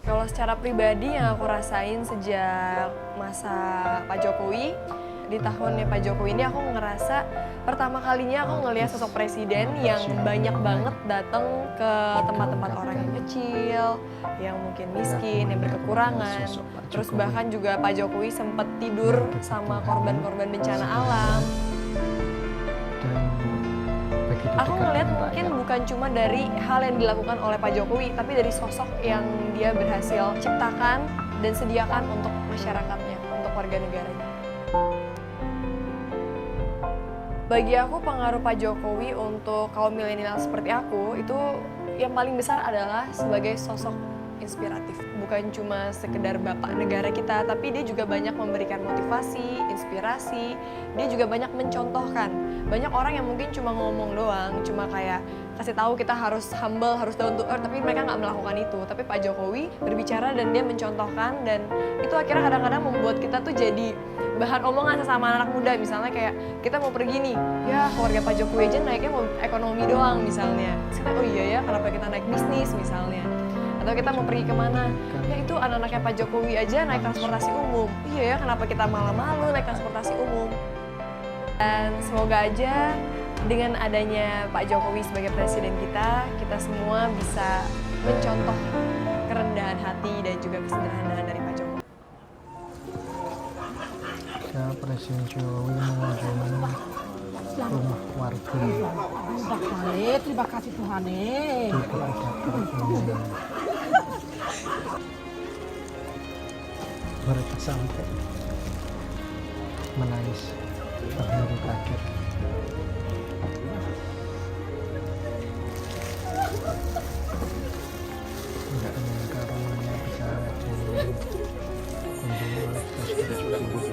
Kalau secara pribadi yang aku rasain sejak masa Pak Jokowi, di tahunnya Pak Jokowi ini aku ngerasa pertama kalinya aku ngelihat sosok presiden yang banyak banget datang ke tempat-tempat orang yang kecil, yang mungkin miskin, yang berkekurangan. Terus bahkan juga Pak Jokowi sempat tidur sama korban-korban bencana alam. Aku ngeliat mungkin bukan cuma dari hal yang dilakukan oleh Pak Jokowi, tapi dari sosok yang dia berhasil ciptakan dan sediakan untuk masyarakatnya, untuk warga negaranya. Bagi aku pengaruh Pak Jokowi untuk kaum milenial seperti aku itu yang paling besar adalah sebagai sosok inspiratif. Bukan cuma sekedar bapak negara kita, tapi dia juga banyak memberikan motivasi, inspirasi. Dia juga banyak mencontohkan. Banyak orang yang mungkin cuma ngomong doang, cuma kayak kasih tahu kita harus humble, harus down to earth, tapi mereka nggak melakukan itu. Tapi Pak Jokowi berbicara dan dia mencontohkan, dan itu akhirnya kadang-kadang membuat kita tuh jadi bahan omongan sesama anak muda. Misalnya kayak kita mau pergi nih, ya keluarga Pak Jokowi aja naiknya mau ekonomi doang misalnya. Terus kita, oh iya ya, kenapa kita naik bisnis misalnya. Atau kita mau pergi kemana, ya itu anak-anaknya Pak Jokowi aja naik transportasi umum. Iya ya, kenapa kita malah malu naik transportasi umum. Dan semoga aja dengan adanya Pak Jokowi sebagai presiden kita semua bisa mencontoh kerendahan hati dan juga kesederhanaan dari Pak Jokowi. Presiden Jokowi mengunjungi rumah warga Terima kasih Tuhan. tidak ada pertemuan. Mereka sampai menangis terharu kaget. Tidak menyangka rumahnya bisa dikunjungi oleh Presiden Jokowi.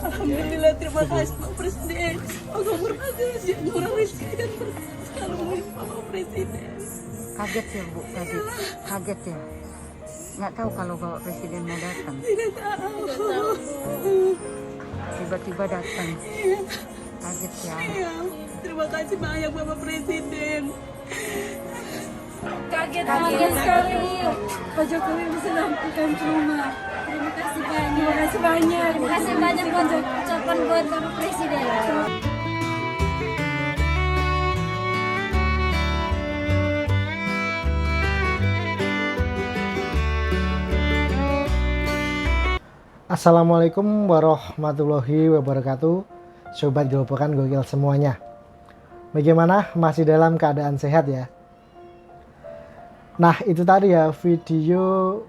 Alhamdulillah, terima kasih Pak Presiden. Aku berhasil murah presiden. Sekarang Bapak Presiden. Kaget ya Bu, kaget ya. Nggak tahu kalau Bapak Presiden mau datang. Tidak tahu. Tiba-tiba datang. Kaget ya. Ya, terima kasih banyak Bapak Presiden. Kaget sekali Pak Jokowi bisa lakukan rumah. Terima kasih banyak. Terima kasih banyak buat ucapan buat Bapak Presiden. Assalamualaikum warahmatullahi wabarakatuh. Sobat Gelopokan Gokil semuanya. Bagaimana? Masih dalam keadaan sehat ya? Nah, itu tadi ya video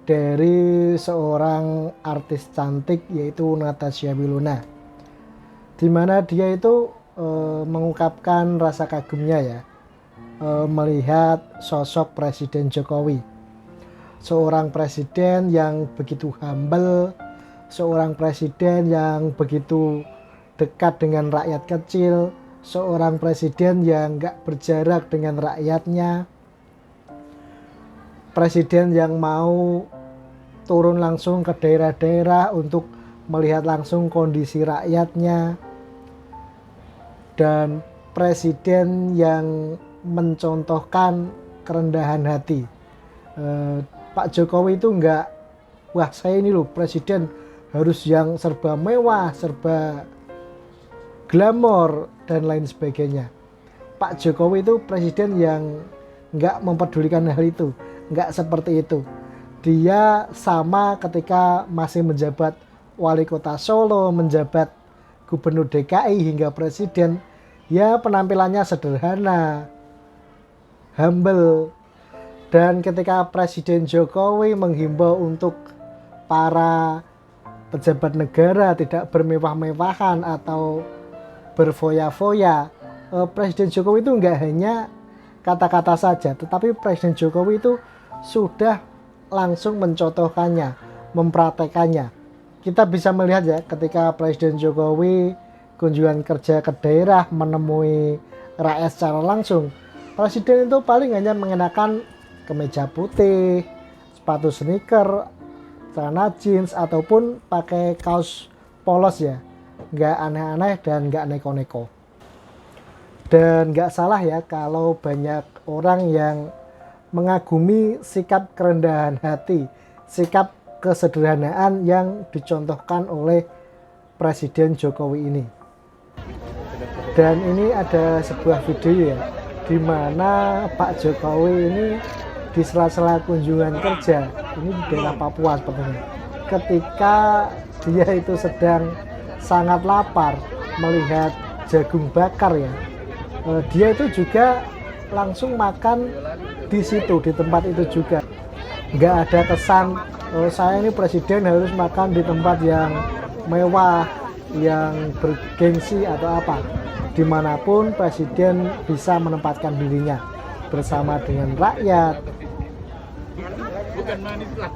dari seorang artis cantik yaitu Natasha Wilona, dimana dia itu mengungkapkan rasa kagumnya ya melihat sosok Presiden Jokowi, seorang presiden yang begitu humble, seorang presiden yang begitu dekat dengan rakyat kecil, seorang presiden yang gak berjarak dengan rakyatnya, presiden yang mau turun langsung ke daerah-daerah untuk melihat langsung kondisi rakyatnya, dan presiden yang mencontohkan kerendahan hati. Pak Jokowi itu enggak, wah saya ini loh presiden harus yang serba mewah, serba glamor dan lain sebagainya. Pak Jokowi itu presiden yang enggak mempedulikan hal itu, enggak seperti itu. Dia sama ketika masih menjabat wali kota Solo, menjabat gubernur DKI hingga presiden, ya penampilannya sederhana, humble. Dan ketika Presiden Jokowi menghimbau untuk para pejabat negara tidak bermewah-mewahan atau berfoya-foya, Presiden Jokowi itu enggak hanya kata-kata saja, tetapi Presiden Jokowi itu sudah langsung mencontohkannya, mempraktekannya. Kita bisa melihat ya ketika Presiden Jokowi kunjungan kerja ke daerah menemui rakyat secara langsung, Presiden itu paling hanya mengenakan kemeja putih, sepatu sneaker, celana jeans, ataupun pakai kaos polos ya. Nggak aneh-aneh dan nggak neko-neko. Dan nggak salah ya kalau banyak orang yang mengagumi sikap kerendahan hati, sikap kesederhanaan yang dicontohkan oleh Presiden Jokowi ini. Dan ini ada sebuah video ya, di mana Pak Jokowi ini di sela-sela kunjungan kerja, ini di daerah Papua sepertinya, ketika dia itu sedang sangat lapar melihat jagung bakar ya, dia itu juga langsung makan di situ, di tempat itu juga. Nggak ada kesan saya ini presiden harus makan di tempat yang mewah, yang bergengsi atau apa. Dimanapun presiden bisa menempatkan dirinya bersama dengan rakyat. Bukan manis lah,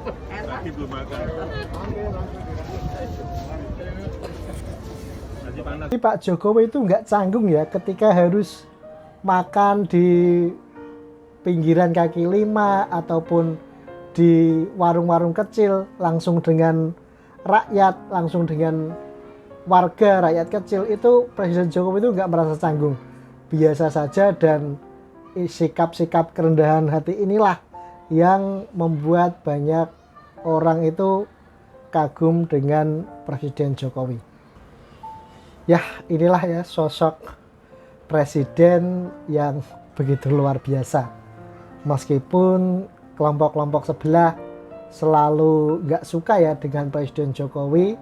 lagi belum makan. Tapi Pak Jokowi itu nggak canggung ya ketika harus makan di pinggiran kaki lima ataupun di warung-warung kecil langsung dengan rakyat, langsung dengan warga rakyat kecil. Itu Presiden Jokowi itu nggak merasa canggung, biasa saja, dan sikap-sikap kerendahan hati inilah yang membuat banyak orang itu kagum dengan Presiden Jokowi. Ya, inilah ya sosok presiden yang begitu luar biasa. Meskipun kelompok-kelompok sebelah selalu nggak suka ya dengan Presiden Jokowi,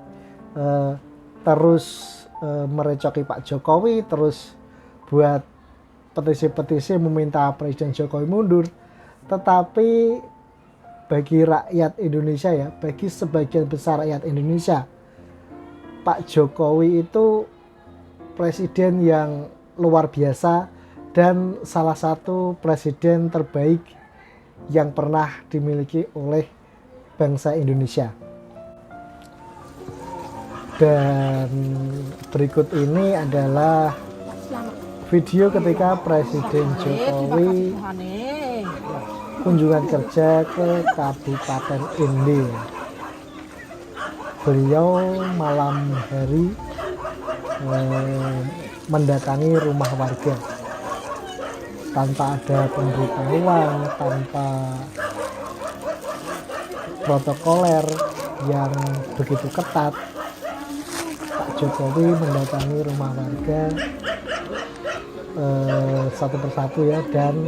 terus merecoki Pak Jokowi, terus buat petisi-petisi meminta Presiden Jokowi mundur. Tetapi bagi rakyat Indonesia ya, bagi sebagian besar rakyat Indonesia, Pak Jokowi itu presiden yang luar biasa dan salah satu presiden terbaik yang pernah dimiliki oleh bangsa Indonesia. Dan berikut ini adalah video ketika Presiden Jokowi kunjungan kerja ke Kabupaten Inde. Beliau malam hari mendatangi rumah warga tanpa ada pemberitahuan, tanpa protokoler yang begitu ketat. Pak Jokowi mendatangi rumah warga satu persatu ya, dan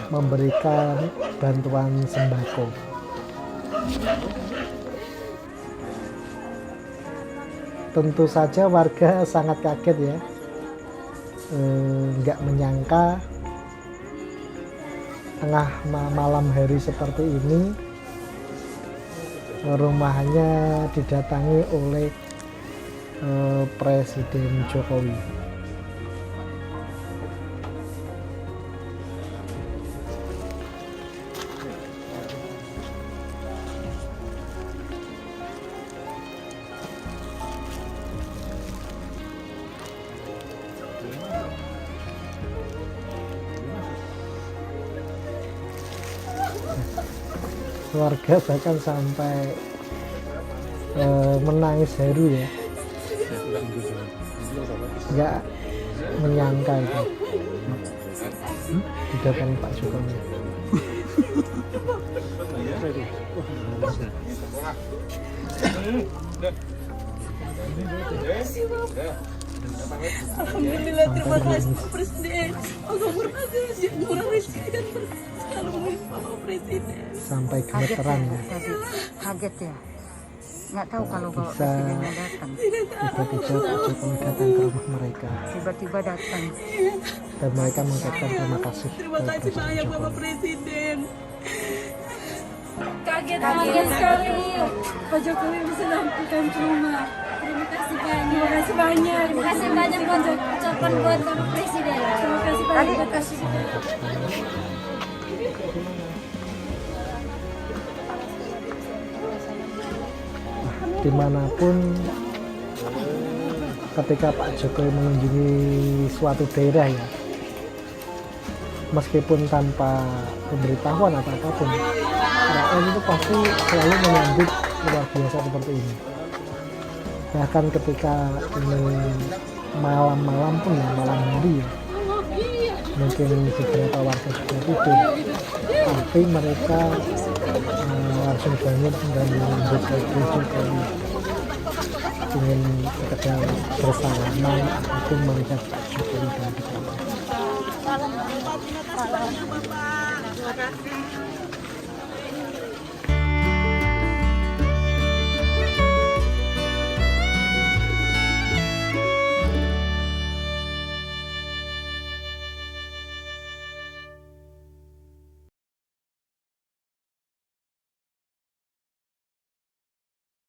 memberikan bantuan sembako. Tentu saja warga sangat kaget ya, nggak menyangka tengah malam hari seperti ini rumahnya didatangi oleh Presiden Jokowi. Warga bahkan sampai menangis haru ya, nggak menyangka itu didatangi Pak Jokowi. Alhamdulillah, terima kasih Pak Presiden. Allah berkasih murah rezeki dan selalu Bapak Presiden. Sampai gemeteran ya, Kaget ya. Nggak tahu kalau Bapak Bisa. Presidennya datang. tiba-tiba Pak Jokowi datang ke rumah mereka Tiba-tiba datang. dan mereka mengucapkan terima kasih Terima kepada kasih Presiden banyak Jokowi. Bapak Presiden. Kaget sekali Pak Jokowi bisa lakukan ke rumah. Terima kasih banyak. Terima kasih banyak. Terima kasih banyak buat ucapan buat Bapak Presiden. Terima kasih banyak buat Presiden. Dimanapun ketika Pak Jokowi mengunjungi suatu daerah ya, meskipun tanpa pemberitahuan atau apapun, rakyat PKN itu pasti selalu menyambut luar biasa seperti ini. Bahkan ketika ini malam-malam pun ya, malam hari ya, mungkin beberapa warga sudah tidur, tapi mereka langsung bangun dan menyambut Jokowi, ingin sekedar bersalaman ataupun melihat Pak Jokowi dan kita. Terima kasih.